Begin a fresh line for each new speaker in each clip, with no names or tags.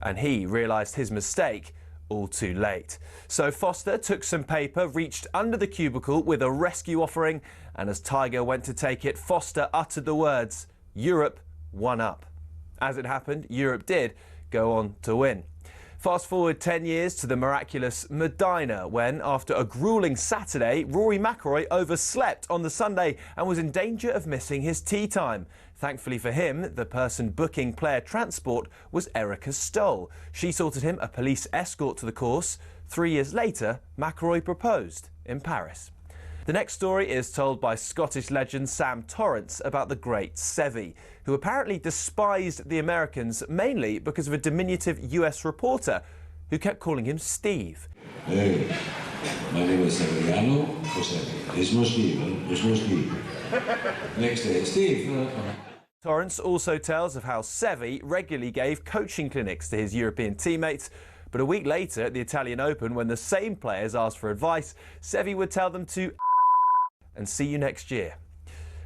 and he realised his mistake all too late. So Foster took some paper, reached under the cubicle with a rescue offering, and as Tiger went to take it, Foster uttered the words, "Europe, 1 up." As it happened, Europe did go on to win. Fast forward 10 years to the miraculous Medina, when, after a gruelling Saturday, Rory McIlroy overslept on the Sunday and was in danger of missing his tee time. Thankfully for him, the person booking player transport was Erica Stoll. She sorted him a police escort to the course. 3 years later, McIlroy proposed in Paris. The next story is told by Scottish legend Sam Torrance about the great Seve, who apparently despised the Americans mainly because of a diminutive US reporter who kept calling him Steve.
Hey, my name is Severiano or Seve. It's no Steve, it's no Steve. Next day, Steve.
Torrance also tells of how Seve regularly gave coaching clinics to his European teammates, but a week later at the Italian Open, when the same players asked for advice, Seve would tell them to and see you next year.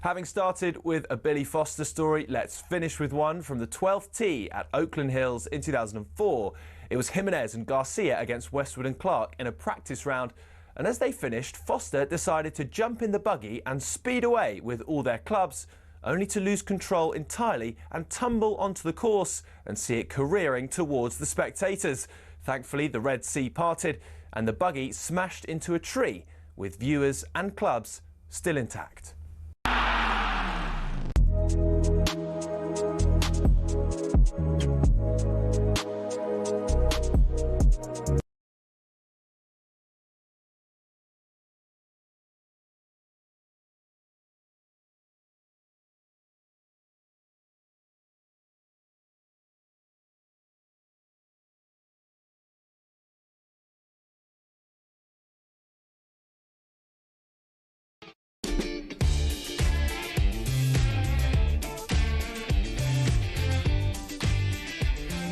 Having started with a Billy Foster story, let's finish with one from the 12th tee at Oakland Hills in 2004. It was Jimenez and Garcia against Westwood and Clark in a practice round, and as they finished, Foster decided to jump in the buggy and speed away with all their clubs, only to lose control entirely and tumble onto the course and see it careering towards the spectators. Thankfully, the Red Sea parted and the buggy smashed into a tree, with viewers and clubs still intact.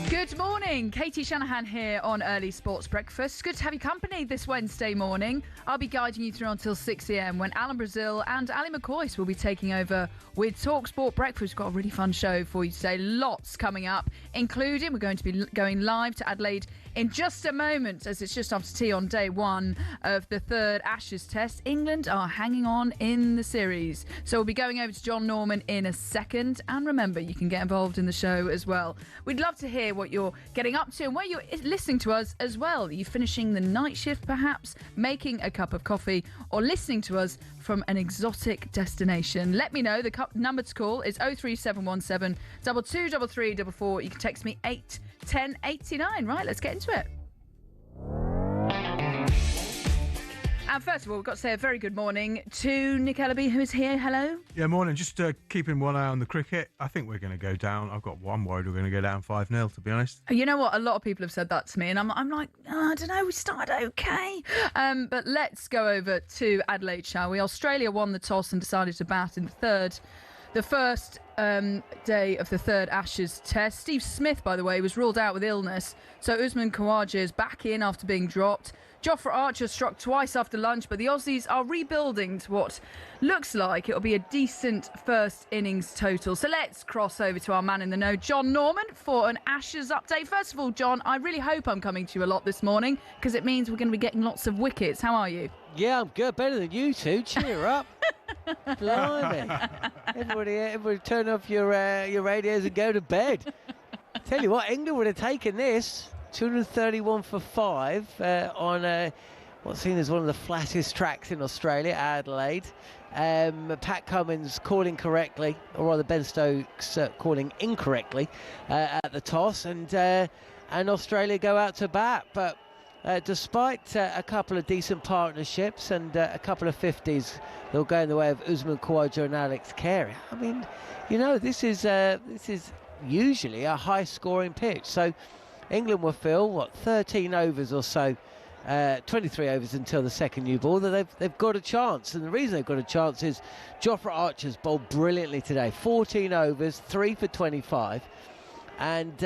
Good morning, Katie Shanahan here on Early Sports Breakfast. Good to have you company this Wednesday morning. I'll be guiding you through until 6 a.m. when Alan Brazil and Ali McCoy will be taking over with talkSPORT Breakfast. We've got a really fun show for you today. Lots coming up, including we're going to be going live to Adelaide in just a moment, as it's just after tea on day one of the third Ashes test. England are hanging on in the series. So we'll be going over to John Norman in a second. And remember, you can get involved in the show as well. We'd love to hear what you're getting up to and where you're listening to us as well. Are you finishing the night shift, perhaps, making a cup of coffee, or listening to us from an exotic destination? Let me know. The number to call is 03717 223344. You can text me 81089. Right, let's get into it. And first of all, we've got to say a very good morning to Nick Ellaby, who is here. Hello.
Yeah, morning. Just keeping one eye on the cricket. I think we're going to go down. I'm worried we're going to go down 5-0, to be honest.
You know what? A lot of people have said that to me, and I'm like, oh, I don't know, we started okay. But let's go over to Adelaide, shall we? Australia won the toss and decided to bat in the first day of the third Ashes test. Steve Smith, by the way, was ruled out with illness, so Usman Khawaja is back in after being dropped. Jofra Archer struck twice after lunch, but the Aussies are rebuilding to what looks like it'll be a decent first innings total. So let's cross over to our man in the know, John Norman, for an Ashes update. First of all, John, I really hope I'm coming to you a lot this morning, because it means we're going to be getting lots of wickets. How are you?
Yeah, I'm good. Better than you two. Cheer up. Blimey. Everybody turn off your radios and go to bed. Tell you what, England would have taken this. 231 for 5 on what's seen as one of the flattest tracks in Australia, Adelaide. Pat Cummins calling correctly, or rather Ben Stokes calling incorrectly at the toss, and Australia go out to bat. But despite a couple of decent partnerships and a couple of 50s, they'll go in the way of Usman Khawaja and Alex Carey. I mean, you know, this is usually a high-scoring pitch. So England will fill 13 overs or so, 23 overs until the second new ball. That they've got a chance, and the reason they've got a chance is Jofra Archer's bowled brilliantly today. 14 overs, 3 for 25. And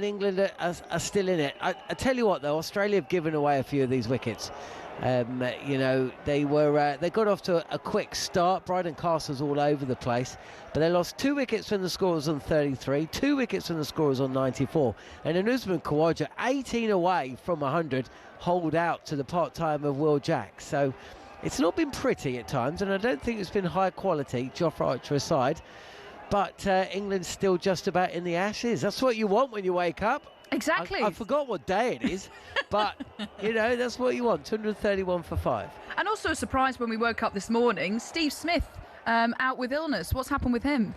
England are still in it. I tell you what, though, Australia have given away a few of these wickets. They got off to a quick start. Bryden Castle's all over the place, but they lost 2 wickets when the score was on 33, 2 wickets when the score was on 94, and then Usman Khawaja, 18 away from 100, holed out to the part-time of Will Jacks. So it's not been pretty at times, and I don't think it's been high quality, Jofra Archer aside, but England's still just about in the ashes. That's what you want when you wake up.
Exactly.
I forgot what day it is, but, that's what you want, 231 for 5.
And also a surprise when we woke up this morning, Steve Smith out with illness. What's happened with him?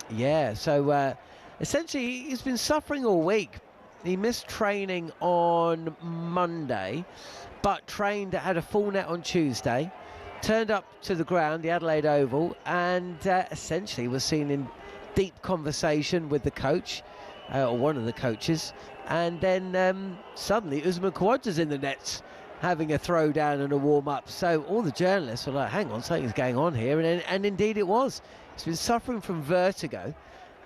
Yeah, so essentially he's been suffering all week. He missed training on Monday, but had a full net on Tuesday, turned up to the ground, the Adelaide Oval, and essentially was seen in deep conversation with the coach, or one of the coaches, and then suddenly Usman Khawaja's in the nets having a throwdown and a warm-up. So all the journalists were like, hang on, something's going on here, and indeed it was. He's been suffering from vertigo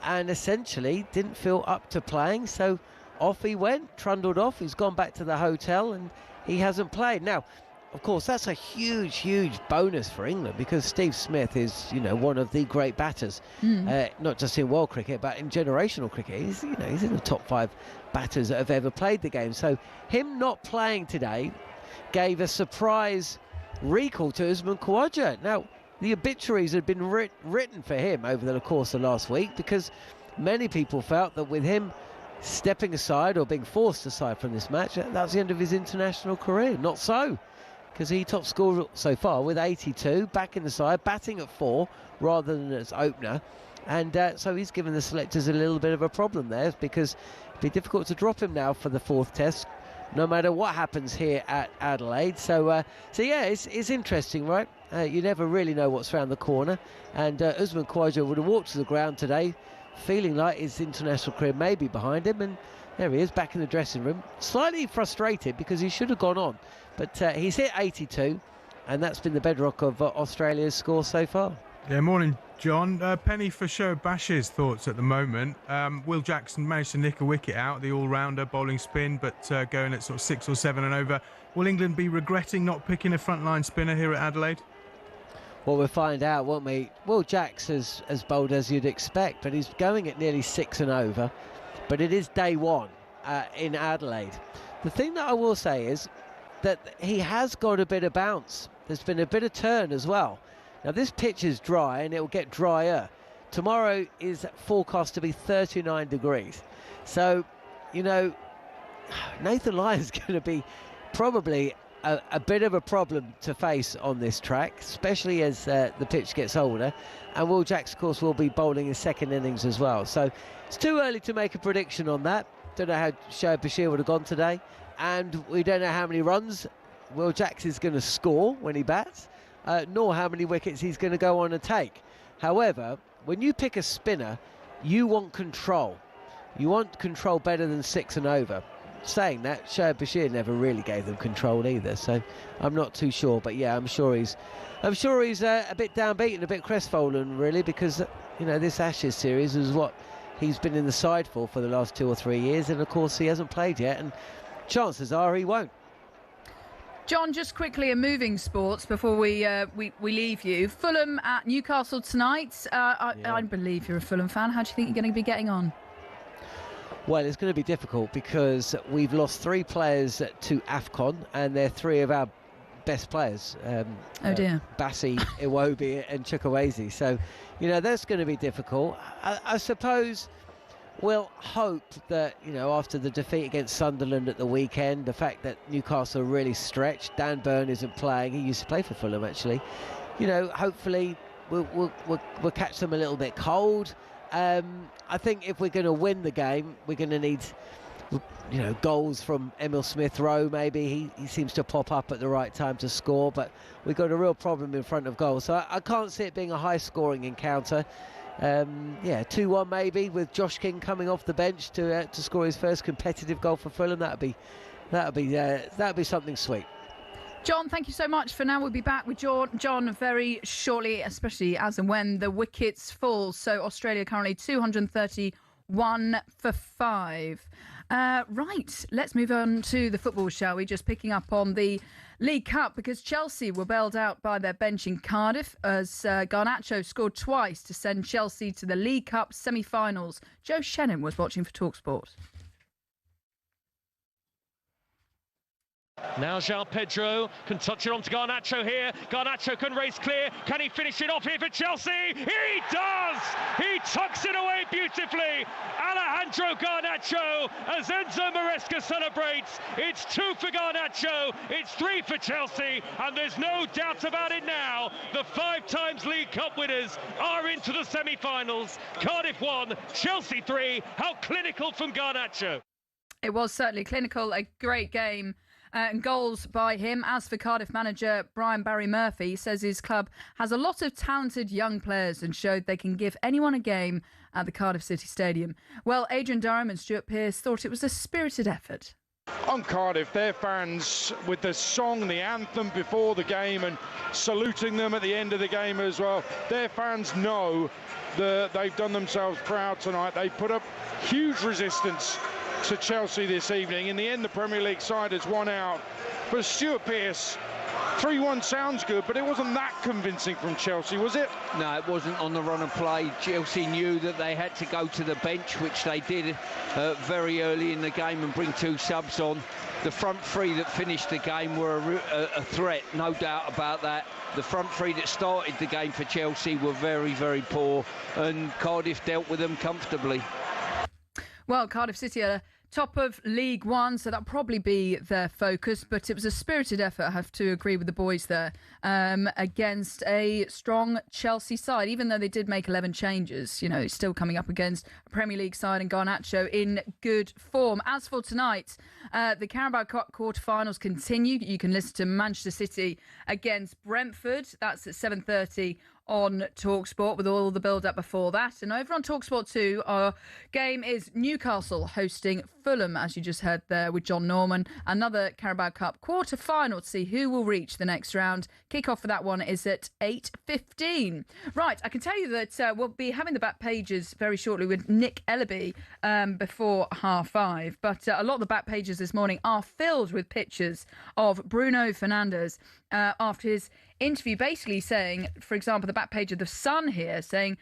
and essentially didn't feel up to playing, so off he went, trundled off. He's gone back to the hotel and he hasn't played. Now, of course, that's a huge, huge bonus for England, because Steve Smith is, one of the great batters, not just in world cricket, but in generational cricket. He's in the top 5 batters that have ever played the game. So him not playing today gave a surprise recall to Usman Khawaja. Now, the obituaries had been written for him over the course of last week, because many people felt that with him stepping aside or being forced aside from this match, that's the end of his international career. Not so, because he top scored so far with 82, back in the side, batting at 4 rather than as opener. And so he's given the selectors a little bit of a problem there, because it'd be difficult to drop him now for the 4th test, no matter what happens here at Adelaide. So yeah, it's interesting, right? You never really know what's around the corner. And Usman Khawaja would have walked to the ground today feeling like his international career may be behind him, and there he is back in the dressing room, slightly frustrated because he should have gone on. But he's hit 82, and that's been the bedrock of Australia's score so far.
Yeah, morning, John. Penny for Shoaib Bashir's thoughts at the moment. Will Jackson managed to nick a wicket out, the all-rounder, bowling spin, but going at sort of 6 or 7 and over. Will England be regretting not picking a frontline spinner here at Adelaide?
Well, we'll find out, won't we? Will Jacks as bowled as you'd expect, but he's going at nearly 6 and over. But it is day 1 in Adelaide. The thing that I will say is that he has got a bit of bounce. There's been a bit of turn as well. Now, this pitch is dry and it will get drier. Tomorrow is forecast to be 39 degrees. So, Nathan Lyon's going to be probably a bit of a problem to face on this track, especially as the pitch gets older. And Will Jacks, of course, will be bowling his 2nd innings as well. So it's too early to make a prediction on that. Don't know how Shoaib Bashir would have gone today. And we don't know how many runs Will Jacks is going to score when he bats, nor how many wickets he's going to go on and take. However, when you pick a spinner, you want control. You want control better than 6 and over. Saying that, Shoaib Bashir never really gave them control either, so I'm not too sure. But yeah, I'm sure he's a bit downbeaten, a bit crestfallen, really, because this Ashes series is what he's been in the side for the last 2 or 3 years, and of course he hasn't played yet, and chances are he won't.
John, just quickly in moving sports before we leave you. Fulham at Newcastle tonight. I believe you're a Fulham fan. How do you think you're going to be getting on?
Well, it's going to be difficult because we've lost 3 players to AFCON, and they're 3 of our best players.
Oh dear.
Bassi, Iwobi and Chukwueze. So, that's going to be difficult. I suppose we'll hope that, after the defeat against Sunderland at the weekend, the fact that Newcastle are really stretched, Dan Burn isn't playing. He used to play for Fulham, actually. Hopefully we'll catch them a little bit cold. I think if we're going to win the game, we're going to need, goals from Emil Smith-Rowe. Maybe he seems to pop up at the right time to score, but we've got a real problem in front of goal. So I can't see it being a high-scoring encounter. 2-1 maybe, with Josh King coming off the bench to score his first competitive goal for Fulham. That'd be something sweet.
John, thank you so much. For now, we'll be back with John very shortly, especially as and when the wickets fall. So Australia currently 231 for 5. Right, let's move on to the football, shall we? Just picking up on the League Cup, because Chelsea were bailed out by their bench in Cardiff as Garnacho scored twice to send Chelsea to the League Cup semi-finals. Joe Shanahan was watching for talkSPORT.
Now João Pedro can touch it on to Garnacho here. Garnacho can race clear. Can he finish it off here for Chelsea? He does! He tucks it away beautifully. Alejandro Garnacho, as Enzo Maresca celebrates. It's 2 for Garnacho, it's 3 for Chelsea, and there's no doubt about it now. The 5 times League Cup winners are into the semi-finals. Cardiff 1, Chelsea 3. How clinical from Garnacho.
It was certainly clinical, a great game. And goals by him. As for Cardiff manager Brian Barry Murphy, he says his club has a lot of talented young players and showed they can give anyone a game at the Cardiff City Stadium. Well, Adrian Durham and Stuart Pearce thought it was a spirited effort.
On Cardiff, their fans with the song, the anthem before the game and saluting them at the end of the game as well. Their fans know that they've done themselves proud tonight. They put up huge resistance to Chelsea this evening. In the end, the Premier League side has won out. But Stuart Pearce, 3-1 sounds good, but it wasn't that convincing from Chelsea, was it?
No, it wasn't on the run of play. Chelsea knew that they had to go to the bench, which they did very early in the game, and bring 2 subs on. The front 3 that finished the game were a threat, no doubt about that. The front 3 that started the game for Chelsea were very, very poor, and Cardiff dealt with them comfortably.
Well, Cardiff City are top of League One, so that'll probably be their focus. But it was a spirited effort, I have to agree with the boys there, against a strong Chelsea side. Even though they did make 11 changes, you know, still coming up against a Premier League side and Garnacho in good form. As for tonight, the Carabao Cup quarter-finals continue. You can listen to Manchester City against Brentford. That's at 7:30 on talkSPORT, with all the build-up before that. And over on talkSPORT 2, our game is Newcastle hosting Fulham, as you just heard there with John Norman. Another Carabao Cup quarter-final to see who will reach the next round. Kick-off for that one is at 8:15. Right, I can tell you that we'll be having the back pages very shortly with Nick Ellaby before 5:30. But a lot of the back pages this morning are filled with pictures of Bruno Fernandes after his interview, basically saying, for example, the back page of The Sun here, saying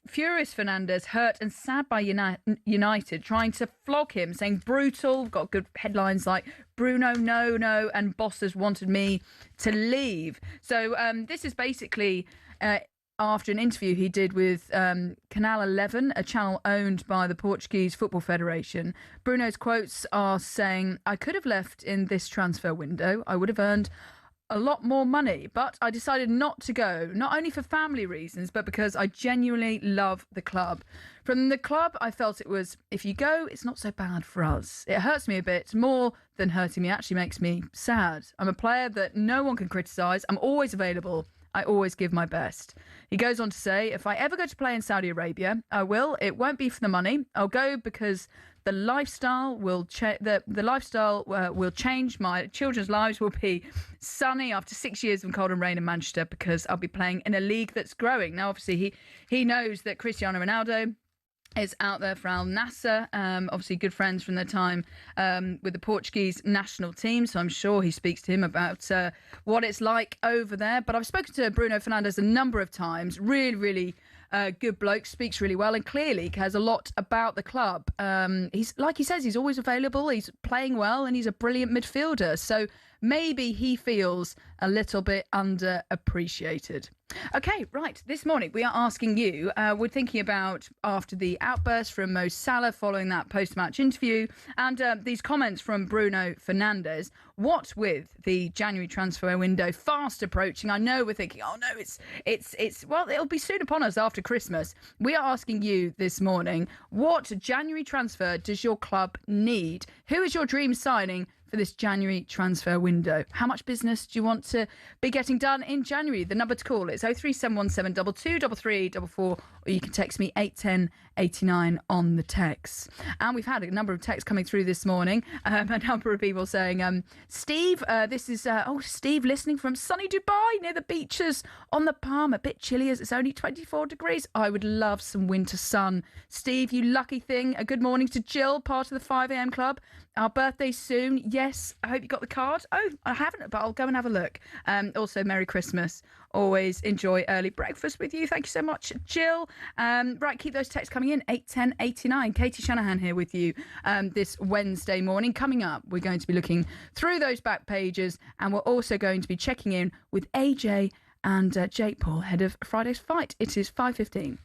furious Fernandes, hurt and sad by United, trying to flog him, saying brutal. Got good headlines like Bruno, no, and bosses wanted me to leave. So this is basically after an interview he did with Canal 11, a channel owned by the Portuguese Football Federation. Bruno's quotes are saying, I could have left in this transfer window. I would have earned a lot more money, but I decided not to go, not only for family reasons, but because I genuinely love the club. From the club, I felt it was, if you go, it's not so bad for us. It hurts me a bit. More than hurting me, actually makes me sad. I'm a player that no one can criticise. I'm always available. I always give my best. He goes on to say, if I ever go to play in Saudi Arabia, I will. It won't be for the money. I'll go because the lifestyle will will change. My children's lives will be sunny after 6 years of cold and rain in Manchester, because I'll be playing in a league that's growing. Now, obviously, he knows that Cristiano Ronaldo is out there for Al Nassr, obviously good friends from their time with the Portuguese national team, so I'm sure he speaks to him about what it's like over there. But I've spoken to Bruno Fernandes a number of times. Really good bloke, speaks really well, and clearly cares a lot about the club. He's, like he says, he's always available, he's playing well, and he's a brilliant midfielder. So maybe he feels a little bit underappreciated. Okay, right. This morning we are asking you, we're thinking about after the outburst from Mo Salah following that post-match interview and these comments from Bruno Fernandes, what with the January transfer window fast approaching? I know we're thinking, oh no, it's well, it'll be soon upon us after Christmas. We are asking you this morning, what January transfer does your club need? Who is your dream signing for this January transfer window. How much business do you want to be getting done in January? The number to call is 03717 223344, or you can text me 81089 on the text. And we've had a number of texts coming through this morning. A number of people saying, Steve, this is Steve listening from sunny Dubai near the beaches on the Palm. A bit chilly as it's only 24 degrees. I would love some winter sun. Steve, you lucky thing. A good morning to Jill, part of the 5 a.m. club. Our birthday soon. Yes, I hope you got the card. Oh, I haven't, but I'll go and have a look. Also, Merry Christmas. Always enjoy early breakfast with you. Thank you so much, Jill. Right, keep those texts coming in. 81089. Katie Shanahan here with you this Wednesday morning. Coming up, we're going to be looking through those back pages, and we're also going to be checking in with AJ and Jake Paul ahead of Friday's fight. It is 5:15.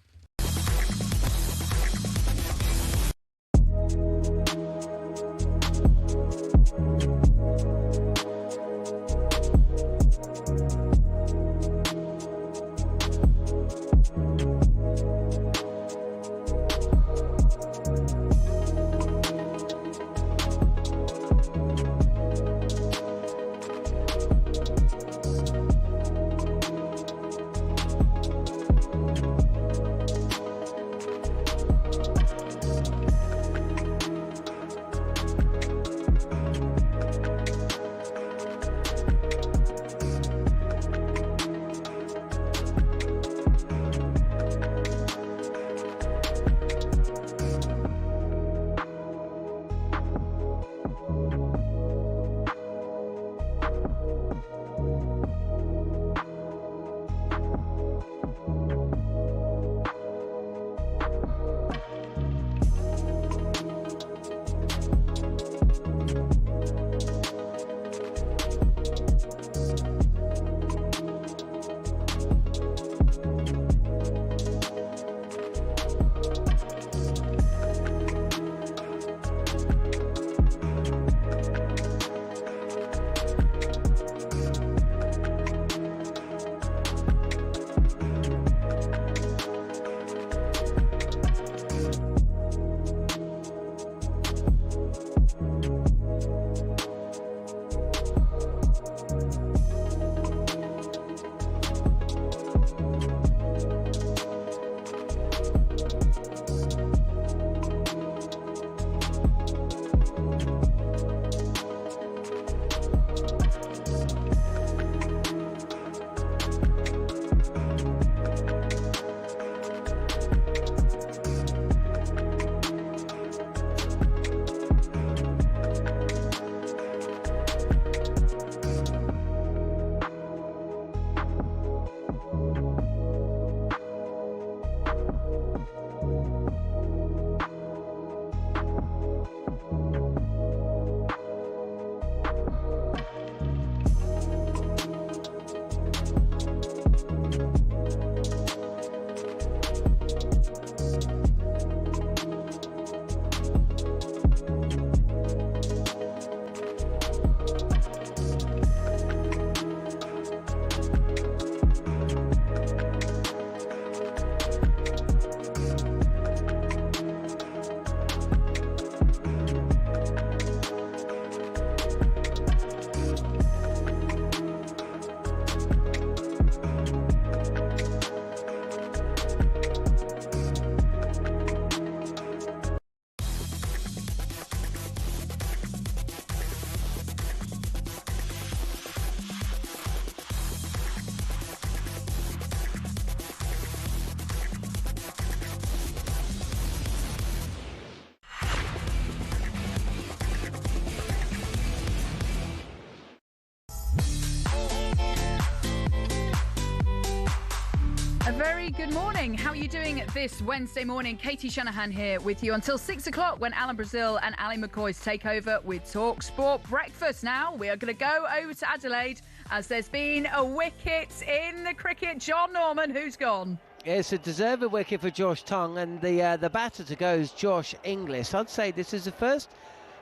A very good morning. How are you doing this Wednesday morning? Katie Shanahan here with you until 6 o'clock when Alan Brazil and Ali McCoy take over with talkSPORT Breakfast. Now we are going to go over to Adelaide as there's been a wicket in the cricket. John Norman, who's gone?
It's a deserved wicket for Josh Tongue, and the batter to go is Josh Inglis. I'd say this is the first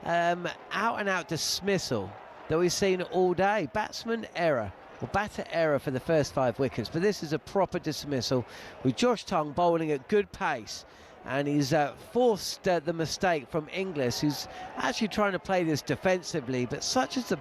out-and-out dismissal that we've seen all day. Batsman error, or batter error for the first 5 wickets, but this is a proper dismissal with Josh Tongue bowling at good pace. and he's forced the mistake from Inglis, who's actually trying to play this defensively, but such is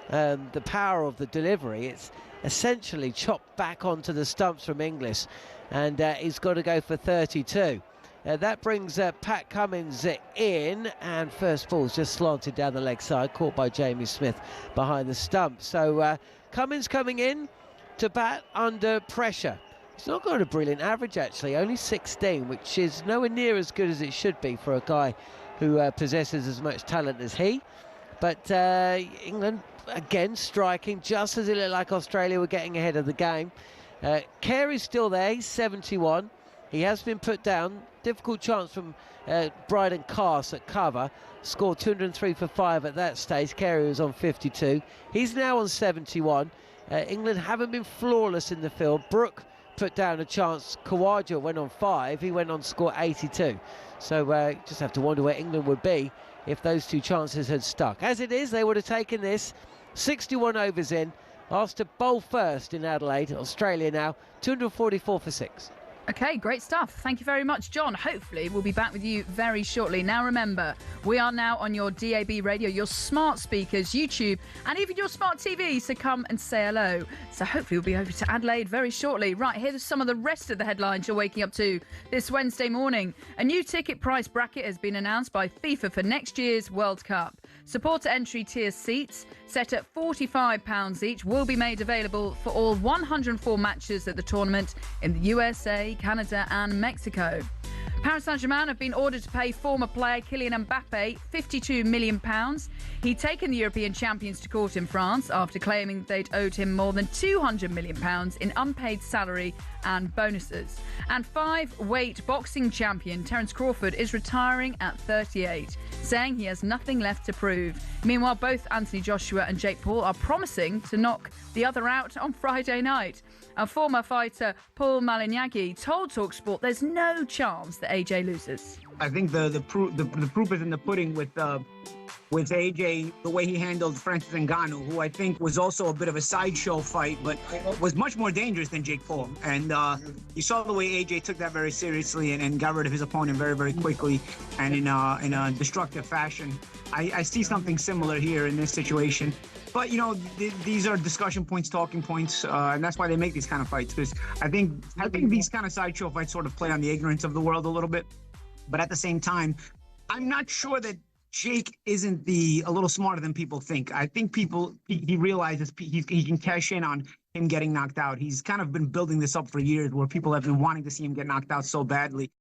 the power of the delivery, it's essentially chopped back onto the stumps from Inglis, and he's got to go for 32. That brings Pat Cummins in, and first ball's just slanted down the leg side, caught by Jamie Smith behind the stump. So Cummins coming in to bat under pressure. He's not got a brilliant average, actually, only 16, which is nowhere near as good as it should be for a guy who possesses as much talent as he. But England, again, striking just as it looked like Australia were getting ahead of the game. Carey's still there, he's 71. He has been put down. Difficult chance from Bryden Cass at cover. Scored 203 for 5 at that stage. Carey was on 52. He's now on 71. England haven't been flawless in the field. Brook put down a chance. Khawaja went on 5. He went on to score 82. So just have to wonder where England would be if those two chances had stuck. As it is, they would have taken this. 61 overs in. Asked to bowl first in Adelaide. Australia now 244 for 6.
Okay, great stuff. Thank you very much, John. Hopefully, we'll be back with you very shortly. Now, remember, we are now on your DAB radio, your smart speakers, YouTube, and even your smart TV, so come and say hello. So hopefully, we'll be over to Adelaide very shortly. Right, here's some of the rest of the headlines you're waking up to this Wednesday morning. A new ticket price bracket has been announced by FIFA for next year's World Cup. Supporter entry tier seats, set at £45 each, will be made available for all 104 matches at the tournament in the USA, Canada and Mexico. Paris Saint-Germain have been ordered to pay former player Kylian Mbappe £52 million. He'd taken the European champions to court in France after claiming they'd owed him more than £200 million in unpaid salary and bonuses. And 5-weight boxing champion Terence Crawford is retiring at 38, saying he has nothing left to prove. Meanwhile, both Anthony Joshua and Jake Paul are promising to knock the other out on Friday night. Our former fighter Paul Malignaggi told talkSPORT there's no chance that AJ loses.
I think the proof is in the pudding with AJ, the way he handled Francis Ngannou, who I think was also a bit of a sideshow fight, but was much more dangerous than Jake Paul. And you saw the way AJ took that very seriously and got rid of his opponent very, very quickly and in a destructive fashion. I see something similar here in this situation. But, you know, these are discussion points, talking points, and that's why they make these kind of fights. Because I think these kind of sideshow fights sort of play on the ignorance of the world a little bit. But at the same time, I'm not sure that Jake isn't a little smarter than people think. I think he realizes he can cash in on him getting knocked out. He's kind of been building this up for years where people have been wanting to see him get knocked out so badly.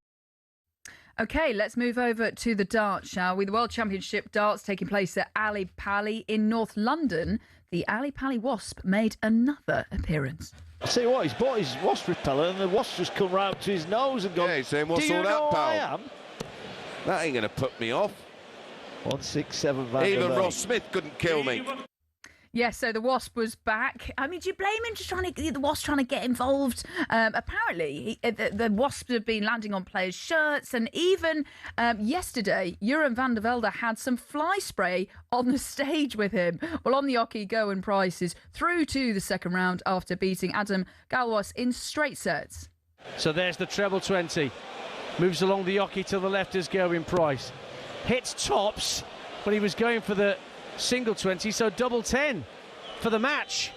OK, let's move over to the darts, shall we? The World Championship darts taking place at Ali Pali in North London. The Ali Pali Wasp made another appearance.
I'll tell you what, he's bought his wasp repeller and the wasp just come right up to his nose and gone,
yeah, he's saying, what's
do you
all
know
that,
I
pal?
am?
That ain't going to put me off.
167 Van
Even
der Leyen.
Ross Smith couldn't kill me.
Yes, so the Wasp was back. I mean, do you blame him just the Wasp trying to get involved? Apparently, the Wasps have been landing on players' shirts, and even yesterday, Jeroen van der Velde had some fly spray on the stage with him. Well, on the Oki, Gerwyn Price is through to the second round after beating Adam Galwas in straight sets.
So there's the treble 20. Moves along the Oki to the left as Gerwyn Price. Hits tops when he was going for the single 20, so double 10 for the match.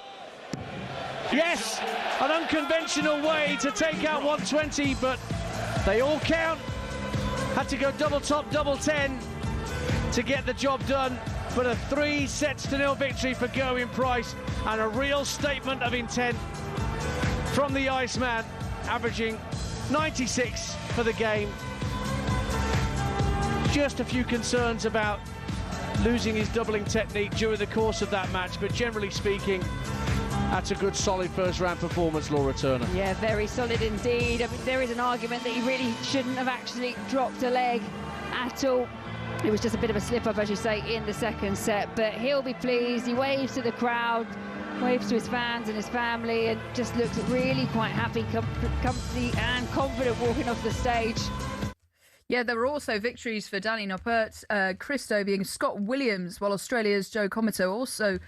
Yes, an unconventional way to take out 120, but they all count. Had to go double top, double 10 to get the job done, but a 3-0 victory for Gerwyn Price and a real statement of intent from the Iceman, averaging 96 for the game. Just a few concerns about losing his doubling technique during the course of that match, but generally speaking, that's a good solid first round performance, Laura Turner.
Yeah, very solid indeed. I mean, there is an argument that he really shouldn't have actually dropped a leg at all. It was just a bit of a slip up, as you say, in the second set, but he'll be pleased. He waves to the crowd, waves to his fans and his family, and just looks really quite happy, comfy and confident walking off the stage.
Yeah, there were also victories for Danny Noppert, Chris Dobie and Scott Williams, while Australia's Joe Cometo also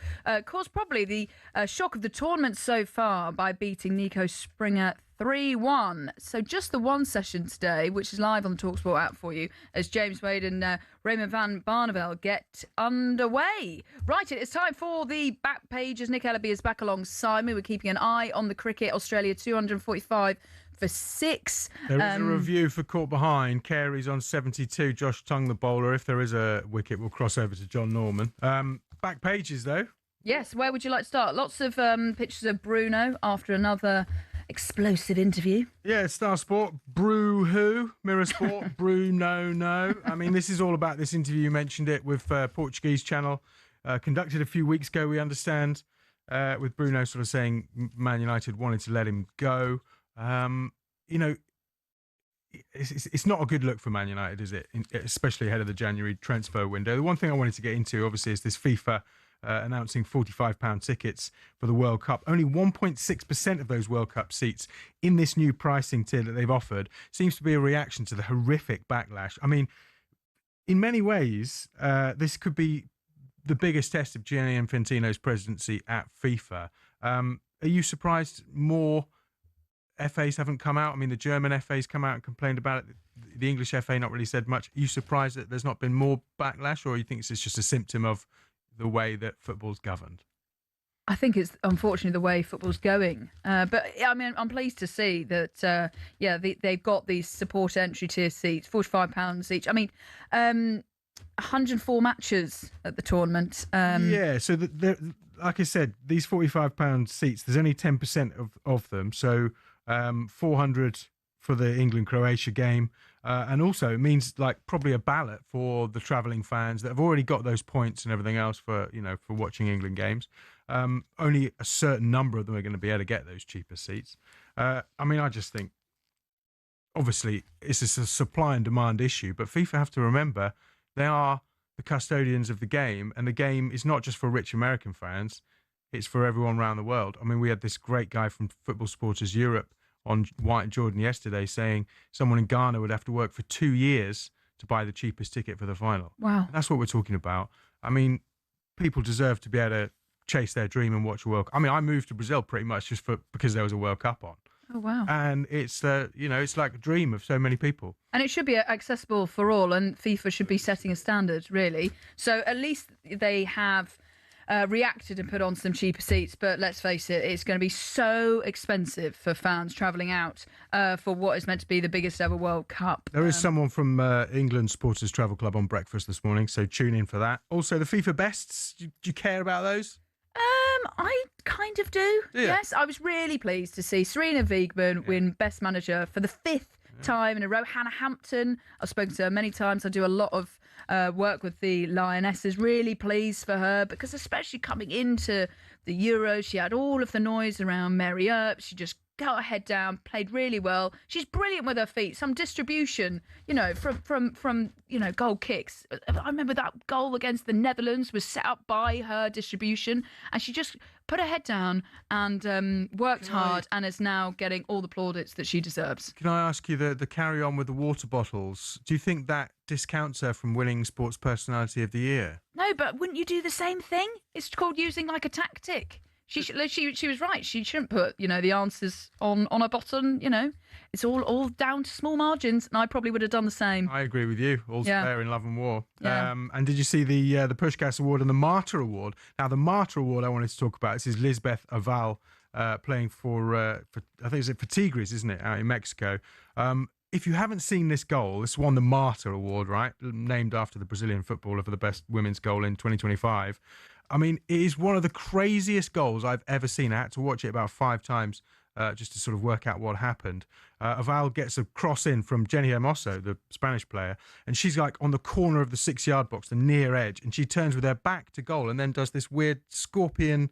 caused probably the shock of the tournament so far by beating Nico Springer 3-1. So just the one session today, which is live on the talkSPORT app for you, as James Wade and Raymond van Barneveld get underway. Right, it's time for the back pages. Nick Ellaby is back alongside me. We're keeping an eye on the cricket. Australia 245 for 6.
There is a review for caught behind. Carey's on 72. Josh Tongue, the bowler. If there is a wicket, we'll cross over to John Norman. Back pages, though.
Yes, where would you like to start? Lots of pictures of Bruno after another explosive interview.
Yeah, Star Sport, Brew Who, Mirror Sport, Brew No. I mean, this is all about this interview. You mentioned it with Portuguese channel, conducted a few weeks ago, we understand, with Bruno sort of saying Man United wanted to let him go. You know, it's not a good look for Man United, is it? Especially ahead of the January transfer window. The one thing I wanted to get into, obviously, is this FIFA announcing £45 tickets for the World Cup. Only 1.6% of those World Cup seats in this new pricing tier that they've offered seems to be a reaction to the horrific backlash. I mean, in many ways, this could be the biggest test of Gianni Infantino's presidency at FIFA. Are you surprised more FAs haven't come out? I mean, the German FA's come out and complained about it. The English FA not really said much. Are you surprised that there's not been more backlash, or you think it's just a symptom of the way that football's governed?
I think it's unfortunately the way football's going. But I mean, I'm pleased to see that, they've got these support entry tier seats, £45 each. I mean, 104 matches at the tournament.
So like I said, these £45 seats, there's only 10% of them. So 400 for the England-Croatia game. And also it means like probably a ballot for the travelling fans that have already got those points and everything else for watching England games. Only a certain number of them are going to be able to get those cheaper seats. I mean, I just think, obviously, it's a supply and demand issue, but FIFA have to remember they are the custodians of the game, and the game is not just for rich American fans, it's for everyone around the world. I mean, we had this great guy from Football Supporters Europe on White and Jordan yesterday saying someone in Ghana would have to work for 2 years to buy the cheapest ticket for the final.
Wow.
And that's what we're talking about. I mean, people deserve to be able to chase their dream and watch a World Cup. I mean, I moved to Brazil pretty much just because there was a World Cup on.
Oh, wow.
And it's, it's like a dream of so many people.
And it should be accessible for all, and FIFA should be setting a standard, really. So at least they have reacted and put on some cheaper seats, but let's face it, it's going to be so expensive for fans travelling out for what is meant to be the biggest ever World Cup.
There is someone from England Supporters Travel Club on breakfast this morning, so tune in for that. Also, the FIFA bests, do you care about those?
I kind of do.
Yeah.
Yes, I was really pleased to see Serena Wiegman win Best Manager for the 5th time in a row. Hannah Hampton, I've spoken to her many times. I do a lot of work with the Lionesses. Really pleased for her, because especially coming into the Euros, she had all of the noise around Mary Earp. She just got her head down, played really well. She's brilliant with her feet. Some distribution, from goal kicks. I remember that goal against the Netherlands was set up by her distribution, and she just put her head down and worked hard, and is now getting all the plaudits that she deserves.
Can I ask you the carry on with the water bottles? Do you think that discounts her from winning Sports Personality of the Year?
No, but wouldn't you do the same thing? It's called using like a tactic. She was right. She shouldn't put the answers on a bottom. It's all down to small margins, and I probably would have done the same.
I agree with you. All's fair in love and war.
Yeah.
And did you see the Pushkas Award and the Martyr Award? Now, the Martyr Award I wanted to talk about. This is Lisbeth Aval playing for I think it's for Tigres, isn't it, out in Mexico. If you haven't seen this goal, this won the Martyr Award, right? Named after the Brazilian footballer for the best women's goal in 2025. I mean, it is one of the craziest goals I've ever seen. I had to watch it about 5 times just to sort of work out what happened. Aval gets a cross in from Jenny Hermoso, the Spanish player, and she's like on the corner of the 6-yard box, the near edge, and she turns with her back to goal and then does this weird scorpion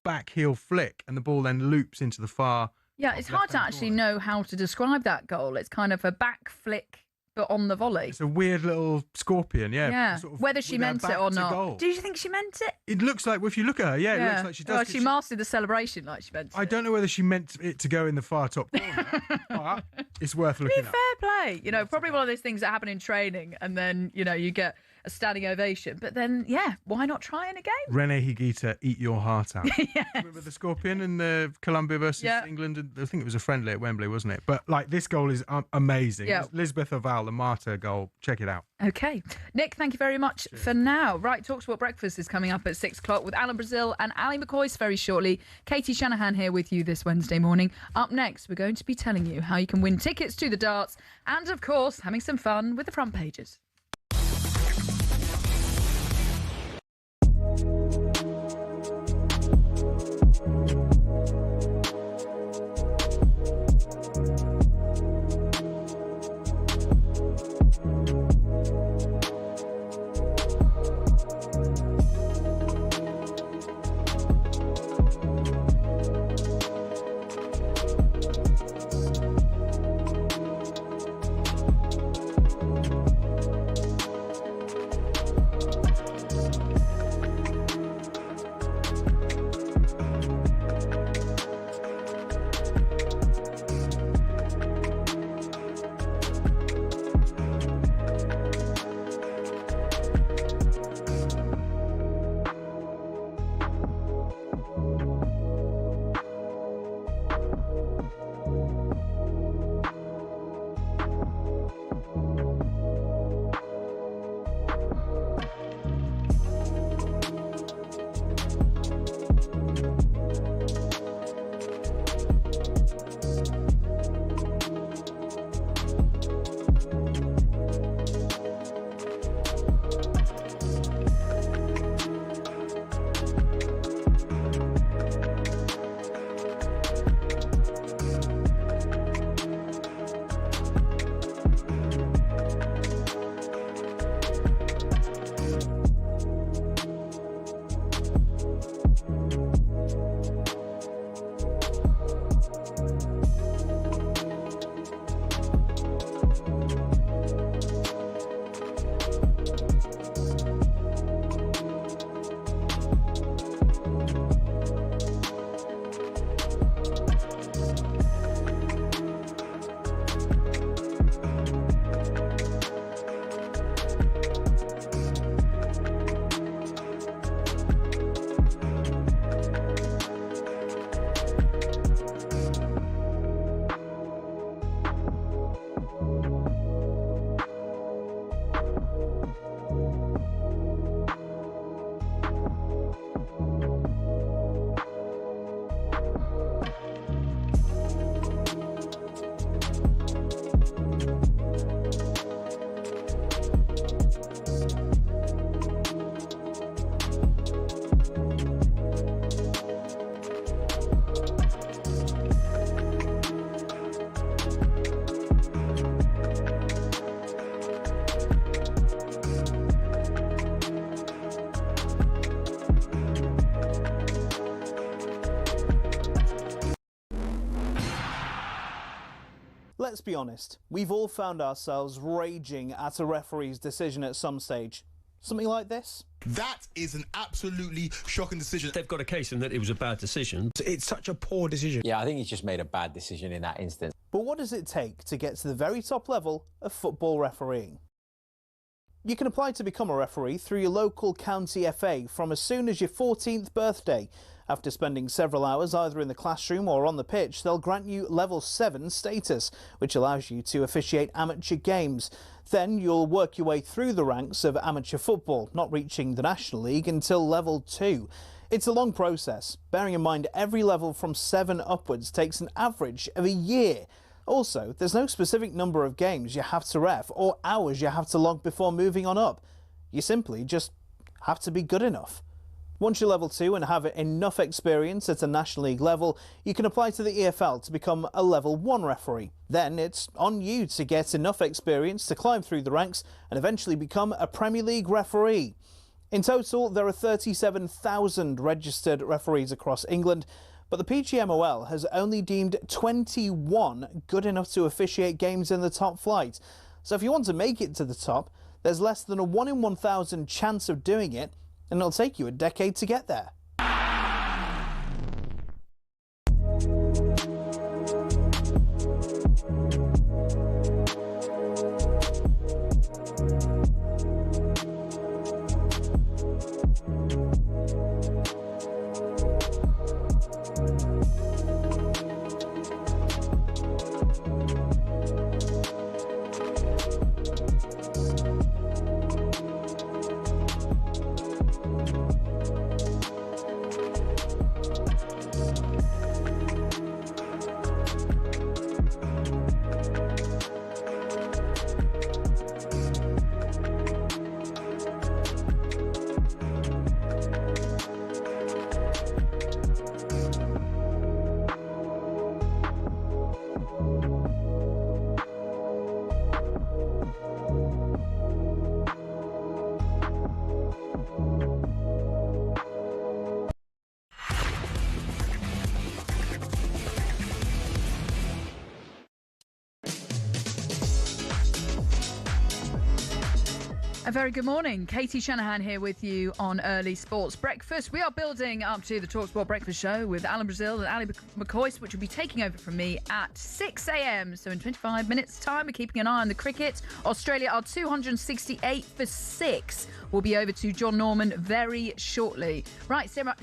back heel flick, and the ball then loops into the far.
Yeah, it's hard to actually know how to describe that goal. It's kind of a back flick but on the volley.
It's a weird little scorpion, yeah.
Yeah,
Sort of
whether she
with her
meant it
back
or
to
not.
goal.
Do you think she meant it?
It looks like, well, if you look at her, it looks like she does.
Well, she mastered the celebration like she meant it.
I don't know whether she meant it to go in the far top corner, but it's worth looking at.
Fair play. You know, probably one of those things that happen in training and then, you know, you get a standing ovation. But then, why not try it again?
Rene Higuita, eat your heart out.
Yes.
Remember the Scorpion in the Colombia versus England? I think it was a friendly at Wembley, wasn't it? But like, this goal is amazing.
Yeah.
Lisbeth Oval, the martyr goal. Check it out.
Okay. Nick, thank you very much for now. Right, talkSPORT Breakfast is coming up at 6 o'clock with Alan Brazil and Ali McCoy very shortly. Katie Shanahan here with you this Wednesday morning. Up next, we're going to be telling you how you can win tickets to the darts and, of course, having some fun with the front pages.
Let's be honest, we've all found ourselves raging at a referee's decision at some stage. Something like this?
That is an absolutely shocking decision.
They've got a case in that it was a bad decision.
It's such a poor decision.
Yeah, I think he's just made a bad decision in that instance.
But what does it take to get to the very top level of football refereeing? You can apply to become a referee through your local county FA from as soon as your 14th birthday. After spending several hours either in the classroom or on the pitch, they'll grant you level 7 status, which allows you to officiate amateur games. Then you'll work your way through the ranks of amateur football, not reaching the National League until level 2. It's a long process, bearing in mind every level from 7 upwards takes an average of a year. Also, there's no specific number of games you have to ref or hours you have to log before moving on up. You simply just have to be good enough. Once you're level 2 and have enough experience at a National League level, you can apply to the EFL to become a level 1 referee. Then it's on you to get enough experience to climb through the ranks and eventually become a Premier League referee. In total, there are 37,000 registered referees across England, but the PGMOL has only deemed 21 good enough to officiate games in the top flight. So if you want to make it to the top, there's less than a 1 in 1,000 chance of doing it, and it'll take you a decade to get there.
A very good morning. Katie Shanahan here with you on Early Sports Breakfast. We are building up to the talkSPORT Breakfast Show with Alan Brazil and Ali McCoy, which will be taking over from me at 6 a.m. So in 25 minutes' time, we're keeping an eye on the cricket. Australia are 268 for 6. We'll be over to John Norman very shortly. Right, Sarah,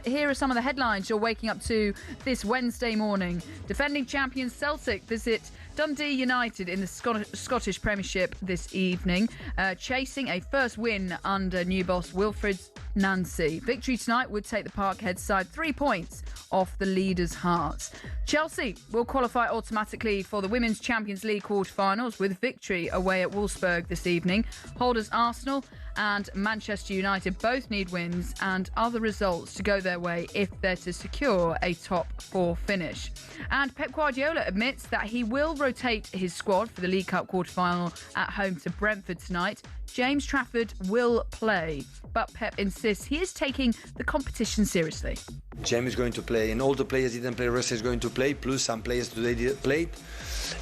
here are some of the headlines you're waking up to this Wednesday morning. Defending champions Celtic visit Dundee United in the Scottish Premiership this evening, chasing a first win under new boss Wilfred Nancy. Victory tonight would take the Parkhead side 3 points off the leaders' hearts. Chelsea will qualify automatically for the Women's Champions League quarter-finals with victory away at Wolfsburg this evening. Holders Arsenal and Manchester United both need wins and other results to go their way if they're to secure a top 4 finish. And Pep Guardiola admits that he will rotate his squad for the League Cup quarter-final at home to Brentford tonight. James Trafford will play, but Pep insists he is taking the competition seriously.
James is going to play, and all the players didn't play, Rest is going to play, plus some players today played,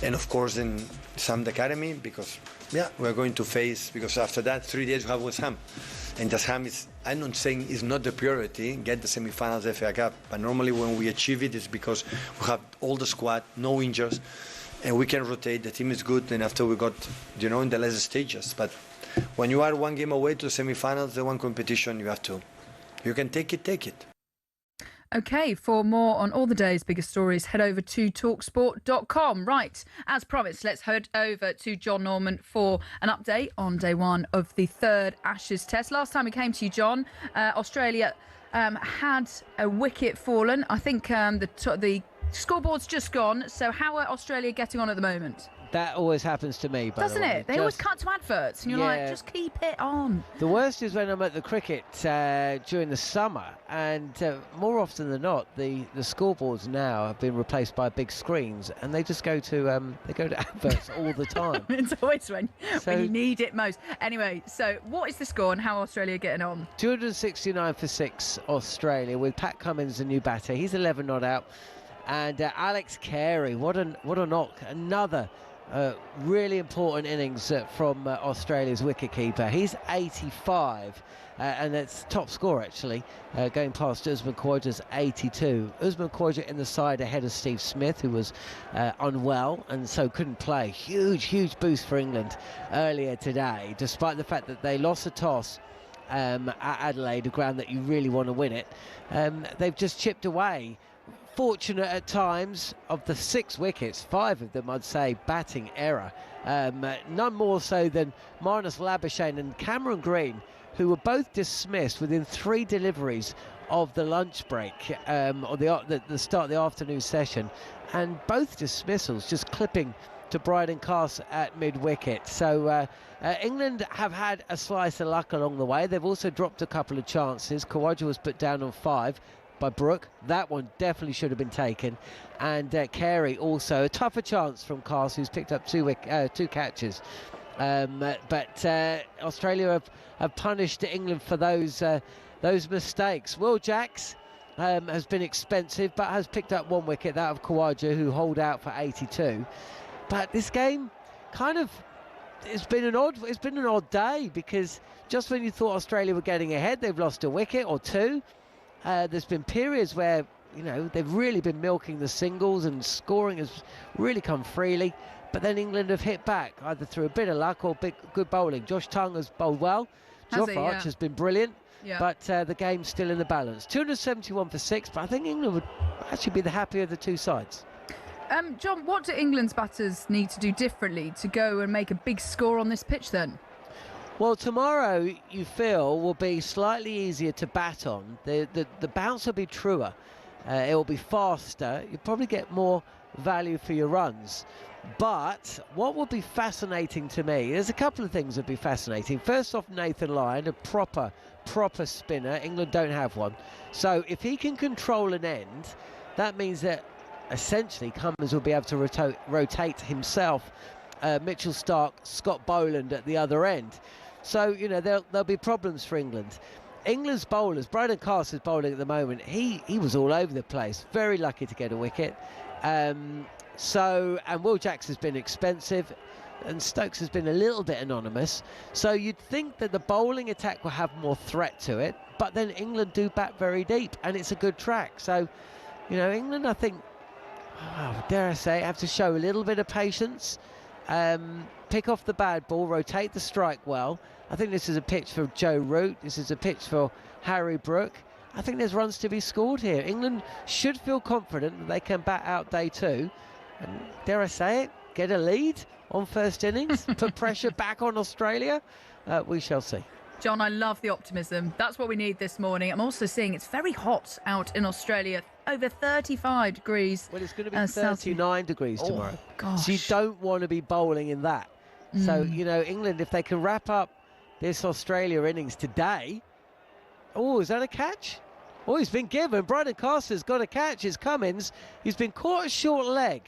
and of course in some the academy, because we're going to face, because after that 3 days we have West Ham, and West Ham is, I'm not saying is not the priority, get the semi-finals FA Cup, but normally when we achieve it, it's because we have all the squad, no injuries, and we can rotate, the team is good, and after we got, in the last stages, but when you are 1 game away to the semi-finals, the one competition you can take it.
OK, for more on all the day's biggest stories, head over to talksport.com. Right, as promised, let's head over to John Norman for an update on day 1 of the 3rd Ashes Test. Last time we came to you, John, Australia had a wicket fallen. I think the scoreboard's just gone. So how are Australia getting on at the moment?
That always happens to me,
doesn't it? They always cut to adverts and you're like, just keep it on.
The worst is when I'm at the cricket during the summer, and more often than not, the scoreboards now have been replaced by big screens, and they just go to adverts all the time.
It's always when you need it most. Anyway, so what is the score and how Australia getting on?
269 for 6 Australia, with Pat Cummins, the new batter. He's 11 not out, and Alex Carey, what a knock! Another really important innings from Australia's wicketkeeper. He's 85, and that's top score actually, going past Usman Khawaja's 82. Usman Khawaja in the side ahead of Steve Smith, who was unwell and so couldn't play. Huge boost for England earlier today, despite the fact that they lost a toss at Adelaide, a ground that you really want to win it. They've just chipped away. Fortunate at times. Of the 6 wickets, 5 of them I'd say batting error, none more so than Marnus Labuschagne and Cameron Green, who were both dismissed within 3 deliveries of the lunch break, or the start of the afternoon session, and both dismissals just clipping to Bryden Castle at mid-wicket. So England have had a slice of luck along the way. They've also dropped a couple of chances. Khawaja was put down on 5 by Brook. That one definitely should have been taken, and Carey also a tougher chance from Castle, who's picked up 2 catches, but Australia have punished England for those mistakes. Will Jacks has been expensive but has picked up 1 wicket, that of Khawaja, who holed out for 82. But this game kind of it's been an odd day, because just when you thought Australia were getting ahead, they've lost a wicket or two. There's been periods where, you know, they've really been milking the singles and scoring has really come freely. But then England have hit back, either through a bit of luck or good bowling. Josh Tongue has bowled well. Geoff Archer has been brilliant.
Yeah.
But the game's still in the balance. 271 for 6, but I think England would actually be the happier of the two sides.
John, what do England's batters need to do differently to go and make a big score on this pitch then?
Well, tomorrow, you feel, will be slightly easier to bat on. The bounce will be truer. It will be faster. You'll probably get more value for your runs. But what will be fascinating to me, there's a couple of things that will be fascinating. First off, Nathan Lyon, a proper spinner. England don't have one. So if he can control an end, that means that essentially Cummins will be able to rotate himself, Mitchell Starc, Scott Boland at the other end. So, you know, there'll be problems for England. England's bowlers, Brydon Castle's bowling at the moment, he was all over the place. Very lucky to get a wicket. And Will Jacks has been expensive, and Stokes has been a little bit anonymous. So you'd think that the bowling attack will have more threat to it, but then England do bat very deep, and it's a good track. So, you know, England, I think, dare I say, have to show a little bit of patience, pick off the bad ball, rotate the strike well. I think this is a pitch for Joe Root. This is a pitch for Harry Brook. I think there's runs to be scored here. England should feel confident that they can bat out day two. And dare I say it, get a lead on first innings, put pressure back on Australia. We shall see.
John, I love the optimism. That's what we need this morning. I'm also seeing it's very hot out in Australia, over 35 degrees.
Well, it's going to be 39 degrees tomorrow.
Oh, gosh.
So you don't want to be bowling in that. So, you know, England, if they can wrap up this Australia innings today. Oh, is that a catch? Oh, he's been given. Brydon Castle's got a catch. It's Cummins. He's been caught a short leg.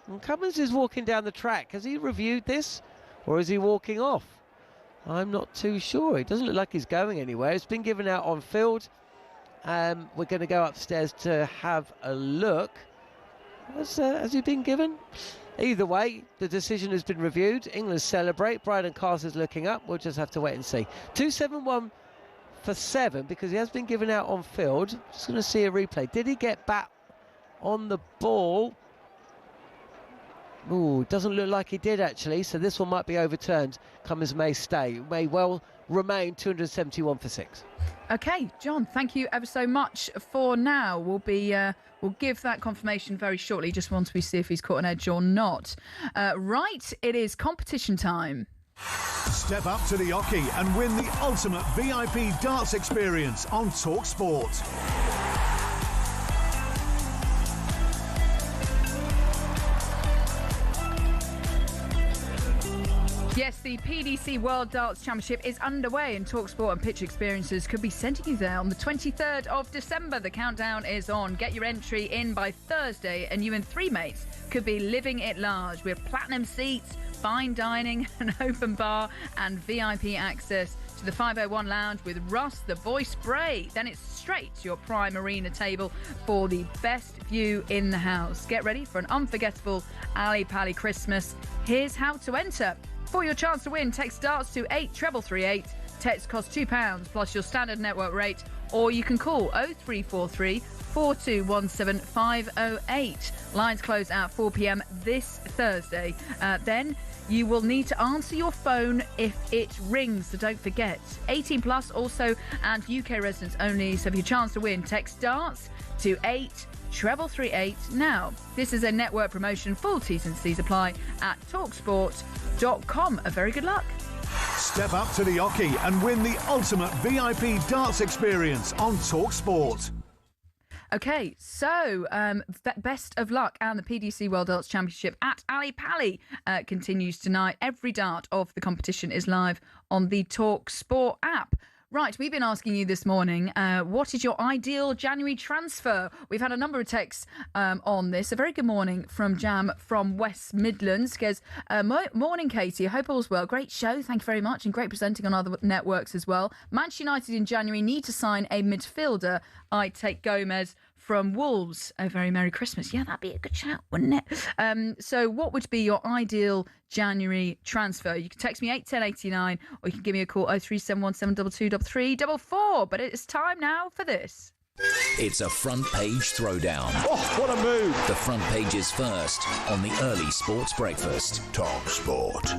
And Cummins is walking down the track. Has he reviewed this? Or is he walking off? I'm not too sure. It doesn't look like he's going anywhere. It's been given out on field. We're going to go upstairs to have a look. Has he been given? Either way, the decision has been reviewed. England celebrate. Brydon Castle's looking up. We'll just have to wait and see. 271 for 7 because he has been given out on field. Just going to see a replay. Did he get back on the ball? Ooh, doesn't look like he did actually. So this one might be overturned. Cummins may stay. May well remain 271 for 6.
Okay, John, thank you ever so much for now. We'll give that confirmation very shortly, just once we see if he's caught an edge or not. Right, it is competition time.
Step up to the Oki and win the ultimate VIP darts experience on talkSPORT.
Yes, the PDC World Darts Championship is underway and talkSPORT and Pitch Experiences could be sending you there on the 23rd of December. The countdown is on. Get your entry in by Thursday and you and 3 mates could be living it large with platinum seats, fine dining, an open bar and VIP access to the 501 Lounge with Russ the Voice Bray. Then it's straight to your prime arena table for the best view in the house. Get ready for an unforgettable Ali Pally Christmas. Here's how to enter. For your chance to win, text darts to 83338. Text costs £2 plus your standard network rate, or you can call 0343 4217 508. Lines close at 4 p.m. this Thursday. Then you will need to answer your phone if it rings, so don't forget. 18 plus also and UK residents only. So for your chance to win, text darts to 83338 now. This is a network promotion. Full T's and C's apply at talksport.com. A very good luck.
Step up to the Oki and win the ultimate VIP darts experience on talkSPORT.
Okay, so best of luck, and the PDC World Darts Championship at Ali Pally continues tonight. Every dart of the competition is live on the talkSPORT app. Right, we've been asking you this morning, what is your ideal January transfer? We've had a number of texts on this. A very good morning from Jam from West Midlands. Goes, morning, Katie. I hope all's well. Great show. Thank you very much. And great presenting on other networks as well. Manchester United in January need to sign a midfielder. I'd take Gomez from Wolves, a very Merry Christmas. Yeah, that'd be a good shout, wouldn't it? So what would be your ideal January transfer? You can text me 81089 or you can give me a call 0371 722 3344. But it's time now for this.
It's a front page throwdown.
Oh, what a move!
The front page is first on the early sports breakfast.
Talk Sport.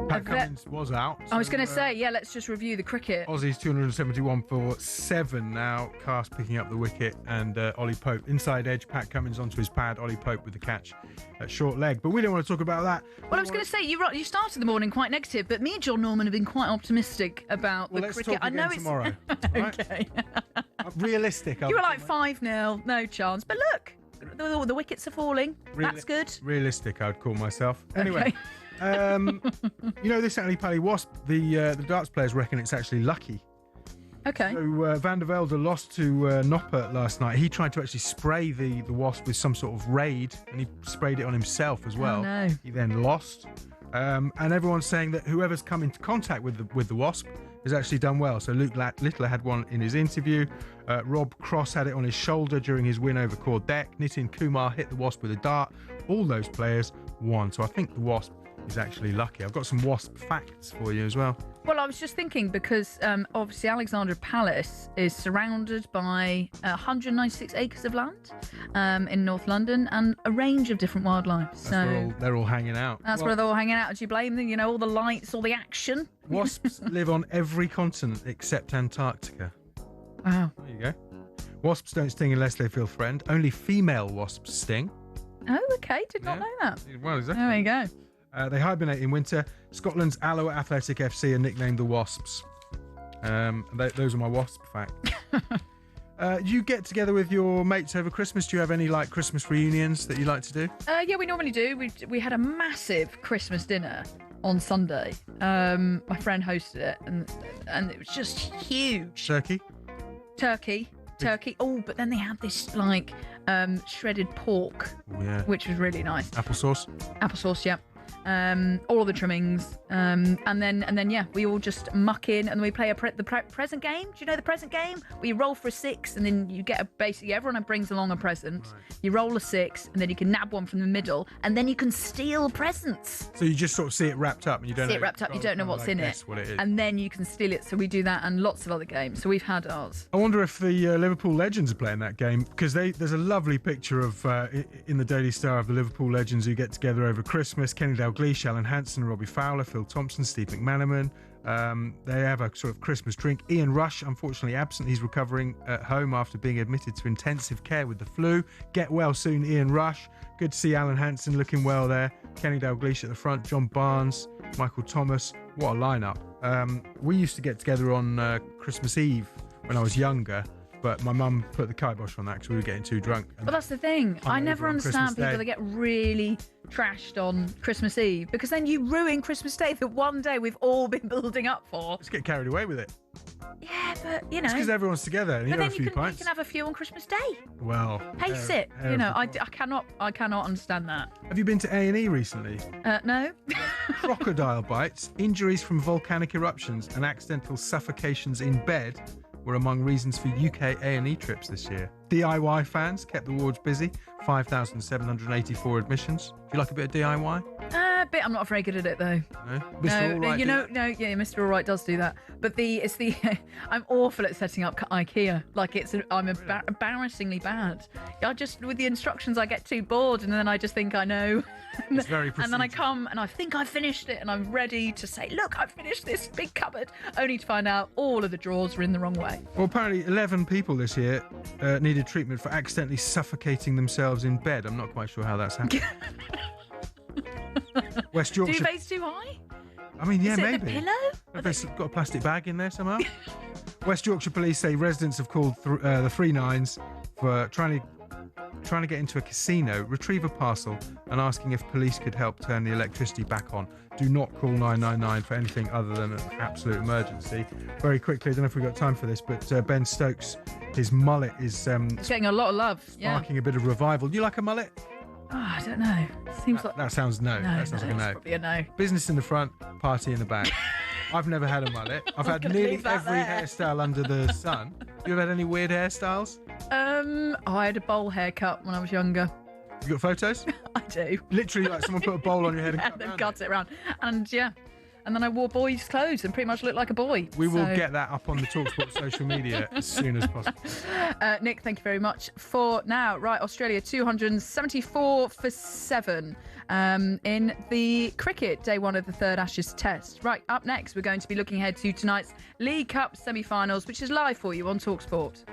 Pat Cummins was out.
I was going to say, yeah, let's just review the cricket.
Aussie's 271 for 7 now. Cast picking up the wicket and Ollie Pope inside edge. Pat Cummins onto his pad. Ollie Pope with the catch at short leg. But we don't want to talk about that.
Well, I was going to say, you started the morning quite negative, but me and John Norman have been quite optimistic about the cricket.
Let's talk again tomorrow.
Okay.
Realistic.
You were like 5-0, no chance. But look, the wickets are falling. That's good.
Realistic, I'd call myself. Anyway. This Ali Pali Wasp, the darts players reckon it's actually lucky.
Okay.
So Van der Velde lost to Noppert last night. He tried to actually spray the wasp with some sort of raid, and he sprayed it on himself as well.
Oh, no.
He then lost. And everyone's saying that whoever's come into contact with the wasp has actually done well. So Luke Littler had one in his interview. Rob Cross had it on his shoulder during his win over Kordek. Nitin Kumar hit the wasp with a dart. All those players won. So I think the wasp is actually lucky. I've got some wasp facts for you as well.
Well, I was just thinking because obviously Alexandra Palace is surrounded by 196 acres of land in North London and a range of different wildlife.
They're all hanging out.
That's where they're all hanging out. Do you blame them? All the lights, all the action.
Wasps live on every continent except Antarctica.
Wow.
There you go. Wasps don't sting unless they feel threatened. Only female wasps sting.
Oh, okay. Did not know that.
Well, exactly.
There we go.
They hibernate in winter. Scotland's Alloa Athletic FC are nicknamed the Wasps. Those are my wasp facts. You get together with your mates over Christmas. Do you have any Christmas reunions that you like to do?
Yeah, we normally do. We had a massive Christmas dinner on Sunday. My friend hosted it, and it was just huge. Turkey. Oh, but then they had this shredded pork, which was really nice. Applesauce, yeah. All of the trimmings, and then yeah, we all just muck in and we play the present game. Do you know the present game? Where you roll for a 6 and then you get basically everyone brings along a present. Right. You roll a 6 and then you can nab one from the middle and then you can steal presents.
So you just sort of see it wrapped up and you don't
you don't know what's in it.
What it is.
And then you can steal it. So we do that and lots of other games. So we've had ours.
I wonder if the Liverpool legends are playing that game because there's a lovely picture of in the Daily Star of the Liverpool legends who get together over Christmas. Kenny Dalglish, Alan Hansen, Robbie Fowler, Phil Thompson, Steve McManaman. They have a sort of Christmas drink. Ian Rush, unfortunately absent. He's recovering at home after being admitted to intensive care with the flu. Get well soon, Ian Rush. Good to see Alan Hansen looking well there. Kenny Dalglish at the front. John Barnes, Michael Thomas. What a lineup. We used to get together on Christmas Eve when I was younger, but my mum put the kibosh on that because we were getting too drunk.
Well, that's the thing. I never understand people that get really trashed on Christmas Eve because then you ruin Christmas Day, the one day we've all been building up for.
Let's get carried away with it.
Yeah, but
It's because everyone's together and you have a few pints.
You can have a few on Christmas Day.
Well,
pace it. I cannot understand that.
Have you been to A&E recently?
No.
Crocodile bites, injuries from volcanic eruptions and accidental suffocations in bed were among reasons for UK A&E trips this year. DIY fans kept the wards busy, 5,784 admissions. Do you like a bit of DIY?
A bit. I'm not very good at it though.
No? Mr. All Right
Mr. All Right does do that. But I'm awful at setting up IKEA. I'm embarrassingly bad. I just with the instructions I get too bored, and then I just think I know.
It's very
and then I come and I think I finished it, and I'm ready to say, look, I finished this big cupboard, only to find out all of the drawers are in the wrong way.
Well, apparently 11 people this year needed treatment for accidentally suffocating themselves in bed. I'm not quite sure how that's happened. West Yorkshire.
Duvets too high?
I mean, yeah,
Is it
maybe.
the pillow?
Have they got a plastic bag in there somehow? West Yorkshire police say residents have called the 39s for trying to get into a casino, retrieve a parcel, and asking if police could help turn the electricity back on. Do not call 999 for anything other than an absolute emergency. Very quickly, I don't know if we've got time for this, but Ben Stokes, his mullet is
it's getting a lot of love.
Sparking a bit of revival. Do you like a mullet?
Oh, I don't know. Seems like
that sounds no. That sounds like a no.
Probably a no.
Business in the front, party in the back. I've never had a mullet. I've had nearly every hairstyle under the sun. You ever had any weird hairstyles?
I had a bowl haircut when I was younger.
You got photos?
I do.
Literally, like someone put a bowl on your head and cut
then
around
cut it around. And yeah. And then I wore boys' clothes and pretty much looked like a boy.
We will get that up on the talkSPORT social media as soon as possible.
Nick, thank you very much for now. Right, Australia 274 for 7 in the cricket, day 1 of the third Ashes Test. Right, up next, we're going to be looking ahead to tonight's League Cup semi-finals, which is live for you on talkSPORT.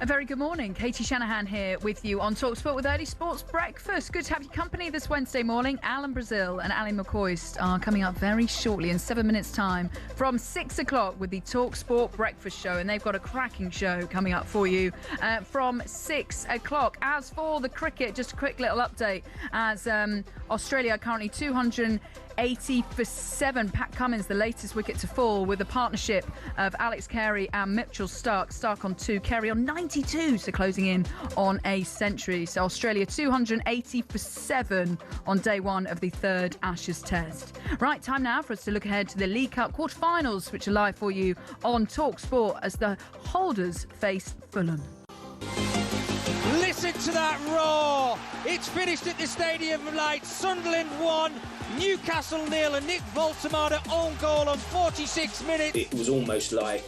A very good morning. Katie Shanahan here with you on talkSPORT with Early Sports Breakfast. Good to have your company this Wednesday morning. Alan Brazil and Ali McCoist are coming up very shortly in 7 minutes' time from 6 o'clock with the talkSPORT Breakfast Show. And they've got a cracking show coming up for you from 6 o'clock. As for the cricket, just a quick little update as Australia are currently 280 for 7. Pat Cummins, the latest wicket to fall, with a partnership of Alex Carey and Mitchell Starc. Starc on 2, Carey on 92, so closing in on a century. So Australia 280 for 7 on day one of the third Ashes Test. Right, time now for us to look ahead to the League Cup quarterfinals, which are live for you on talkSPORT as the holders face Fulham.
Listen to that roar! It's finished at the Stadium of Light. Sunderland 1, Newcastle 0, and Nick Voltemada own goal on 46 minutes.
It was almost like,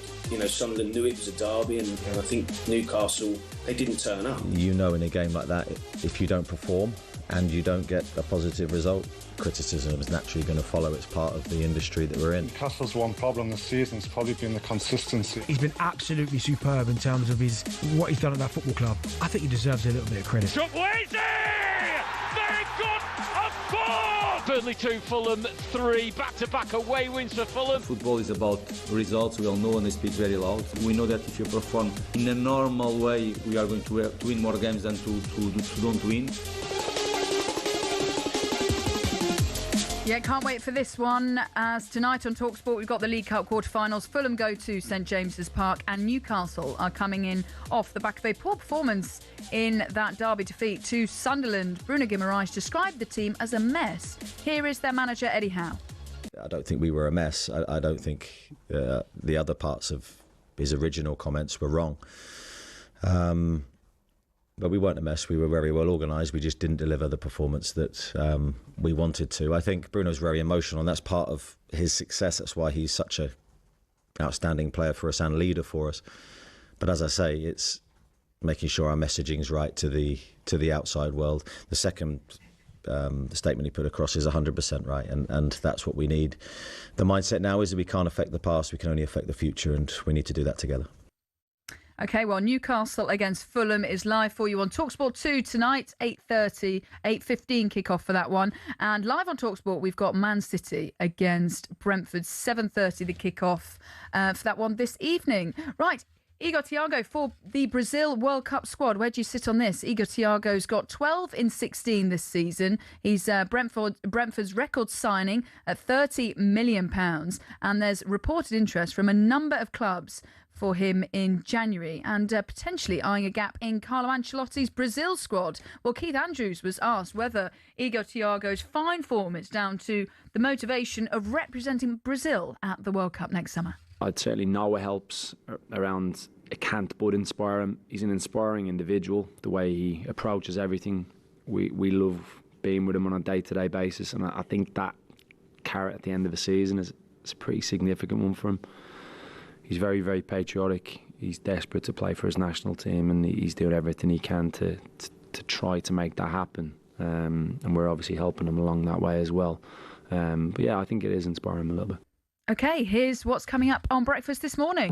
Sunderland knew it was a derby, and I think Newcastle, they didn't turn up.
In a game like that, if you don't perform and you don't get a positive result, criticism is naturally going to follow. It's part of the industry that we're in.
Newcastle's one problem this season has probably been the consistency.
He's been absolutely superb in terms of what he's done at that football club. I think he deserves a little bit of credit.
Chukwueze! They've got a fourth! Burnley 2, Fulham 3, back-to-back away wins for Fulham.
Football is about results, we all know, and they speak very loud. We know that if you perform in a normal way, we are going to win more games than to don't win.
Yeah, can't wait for this one. As tonight on talkSPORT, we've got the League Cup quarterfinals. Fulham go to St James's Park, and Newcastle are coming in off the back of a poor performance in that derby defeat to Sunderland. Bruno Fernandes described the team as a mess. Here is their manager, Eddie Howe.
I don't think we were a mess. I don't think the other parts of his original comments were wrong. But we weren't a mess. We were very well organised. We just didn't deliver the performance that we wanted to. I think Bruno's very emotional, and that's part of his success. That's why he's such an outstanding player for us and leader for us. But as I say, it's making sure our messaging is right to the outside world. The second the statement he put across is 100% right, and that's what we need. The mindset now is that we can't affect the past, we can only affect the future, and we need to do that together.
OK, well, Newcastle against Fulham is live for you on talkSPORT 2 tonight, 8:30, 8:15 kickoff for that one. And live on talkSPORT, we've got Man City against Brentford, 7:30 the kickoff for that one this evening. Right, Igor Thiago for the Brazil World Cup squad. Where do you sit on this? Igor Thiago's got 12 in 16 this season. He's Brentford's record signing at £30 million. And there's reported interest from a number of clubs for him in January, and potentially eyeing a gap in Carlo Ancelotti's Brazil squad. Well, Keith Andrews was asked whether Igor Thiago's fine form is down to the motivation of representing Brazil at the World Cup next summer.
I'd certainly know it helps around it can't but inspire him. He's an inspiring individual, the way he approaches everything. We love being with him on a day-to-day basis, and I think that carrot at the end of the season is a pretty significant one for him. He's very, very patriotic. He's desperate to play for his national team, and he's doing everything he can to try to make that happen. And we're obviously helping him along that way as well. But yeah, I think it is inspiring him a little bit.
OK, here's what's coming up on breakfast this morning.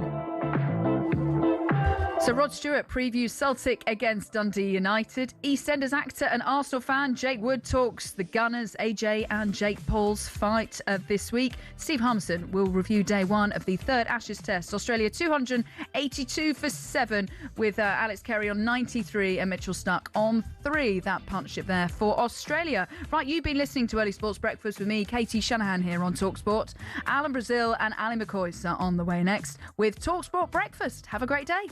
So Rod Stewart previews Celtic against Dundee United. EastEnders actor and Arsenal fan Jake Wood talks the Gunners, AJ and Jake Paul's fight this week. Steve Harmison will review day one of the third Ashes Test. Australia 282 for 7 with Alex Carey on 93 and Mitchell Starc on 3. That partnership there for Australia. Right, you've been listening to Early Sports Breakfast with me, Katie Shanahan, here on talkSPORT. Alan Brazil and Ali McCoist are on the way next with talkSPORT Breakfast. Have a great day.